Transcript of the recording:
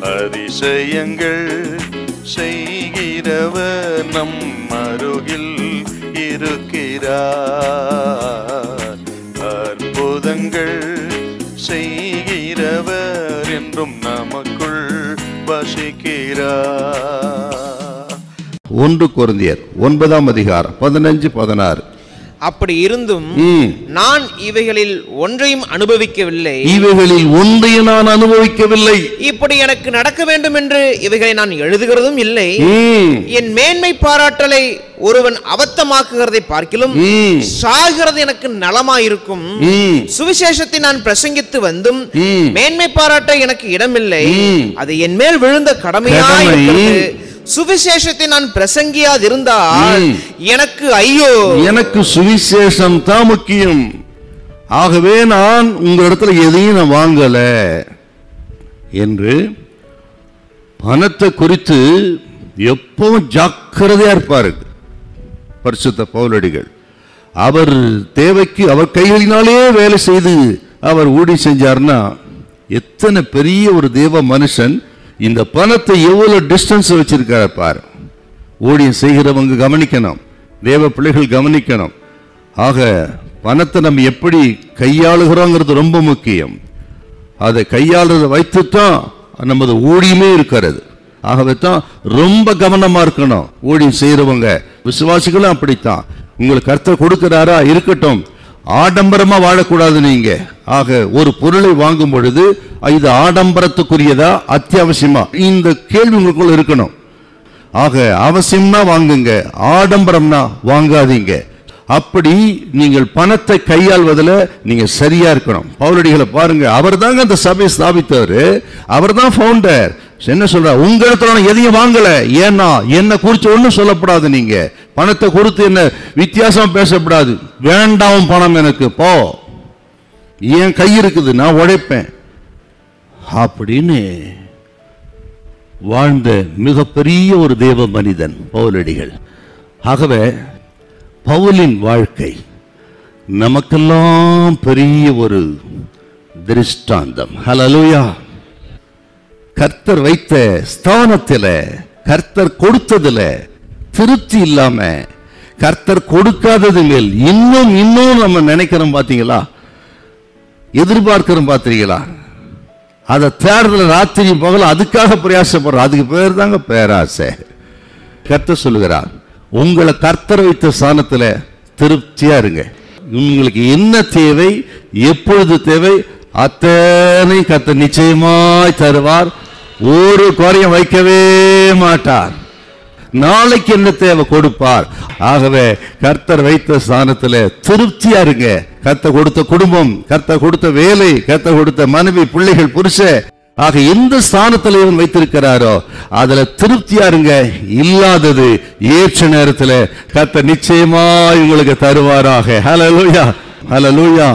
அதிசயங்கள் செய்கிறவர் நம் அருகில் இருக்கிறார். அற்புதங்கள் செய்கிறவர் என்றும் நமக்குள் வசிக்கிறார். 1 கொரிந்தியர் 9:15-16. அப்படி இருந்தும் நான் இவைகளில் ஒன்றையும் அனுபவிக்கவில்லை. இவைகளில் ஒன்றையும் நான் அனுபவிக்கவில்லை. இப்படி எனக்கு நடக்க வேண்டும் என்று இவைகளை நான் எழுதுகிறதும் இல்லை. என் மேன்மை பாராட்டலை ஒருவன் அபத்தமாக்குகிறதை பார்க்கிலும் சாகிறது எனக்கு நலமாயிருக்கும். சுவிசேஷத்தை நான் பிரசங்கித்து வந்தும் மேன்மை பாராட்ட எனக்கு இடமில்லை. அது என் மேல் விழுந்த கடமையாயிருக்கிறது. சுவிசேஷத்தை நான் பிரசங்கியாதிருந்தால் எனக்கு ஐயோ. எனக்கு சுவிசேஷம் தான் முக்கியம். ஆகவே நான் உங்களிடத்துல எதையும் நான் வாங்கல என்று பணத்தை குறித்து எப்பவும் ஜாக்கிரதையா இருப்பாரு பரிசுத்த பவுலடிகள். அவர் தேவைக்கு அவர் கைகளினாலே வேலை செய்து அவர் ஊழி செஞ்சார்னா எத்தனை பெரிய ஒரு தேவ மனுஷன். இந்த பணத்தை எவ்வளவு டிஸ்டன்ஸ் வச்சிருக்காரு பாரு. ஊழியம் செய்கிறவங்க கவனிக்கணும், தேவ பிள்ளைகள் கவனிக்கணும். ஆக பணத்தை நம்ம எப்படி கையாளுகிறோங்கிறது ரொம்ப முக்கியம். அதை கையாளுறதை வைத்துத்தான் நமது ஊழியமே இருக்கிறது. ஆகவே தான் ரொம்ப கவனமா இருக்கணும். ஊழியம் செய்யறவங்க விசுவாசிகளும் அப்படித்தான். உங்களுக்கு கர்த்தர் கொடுக்கிறாரா இருக்கட்டும், ஆடம்பரமா வாழக்கூடாது நீங்க. ஆக ஒரு பொருளை வாங்கும் பொழுது இது ஆடம்பரத்துக்குரியதா அத்தியாவசியமா, இந்த கேள்வி உங்களுக்குள்ள இருக்கணும். ஆக அவசியம்னா வாங்குங்க, ஆடம்பரம்னா வாங்காதீங்க. அப்படி நீங்கள் பணத்தை கையாள்வதில் நீங்க சரியா இருக்கணும். பவுலடிகளை பாருங்க, அவர் தாங்க அந்த சபையை ஸ்தாபித்தவர், அவர் தான் ஃபவுண்டர். என்ன சொல்ற, உங்க இடத்துல எதையும் வாங்கல. ஏன்னா என்ன குறிச்சு ஒன்னும் சொல்லப்படாது. நீங்க பணத்தை கொடுத்து என்ன வித்தியாசம் பேசப்படாது. வேண்டாம் பணம் எனக்கு, போ, என் கை இருக்குது, நான் உழைப்பேன் அப்படின்னு வாழ்ந்த மிகப்பெரிய ஒரு தேவ மனிதன் பவுலடிகள். ஆகவே பவுலின் வாழ்க்கை நமக்கெல்லாம் பெரிய ஒரு திருஷ்டாந்தம். ஹல்லேலூயா. கர்த்தர் வைத்த ஸ்தானத்தில், கர்த்தர் கொடுத்ததுல திருப்தி இல்லாம கர்த்தர் கொடுக்காதது மேல் இன்னும் இன்னும் நம்ம நினைக்கிறோம். பாத்தீங்களா, எதிர்பார்க்கிறோம். பாத்தீங்களா, அதை தேடுதல ராத்திரி பகல அதுக்காக பிரயாசப்படுறோம். அதுக்கு பேர் தாங்க பேராசை. கர்த்தர் சொல்லுகிறார், உங்களை கர்த்தர் வைத்த ஸ்தானத்துல திருப்தியா இருங்க. உங்களுக்கு என்ன தேவை, எப்பொழுது தேவை, அத்தனை கர்த்தர் நிச்சயமாய் தருவார். ஒரு குறையும் வைக்கவே மாட்டார். நாளைக்கு என்ன தேவை கொடுப்பார். ஆகவே கர்த்தர் வைத்த ஸ்தானத்துல திருப்தியா இருங்க. கர்த்தர் கொடுத்த குடும்பம், கர்த்தர் கொடுத்த வேலை, கர்த்தர் கொடுத்த மனைவி, பிள்ளைகள், புருஷ, ஆக எந்த ஸ்தானத்துல இவன் வைத்திருக்கிறாரோ அதுல திருப்தியா இருங்க. இல்லாதது ஏற்ற நேரத்துல கர்த்தர் நிச்சயமா உங்களுக்கு தருவாராக. ஹல்லேலூயா, ஹல்லேலூயா.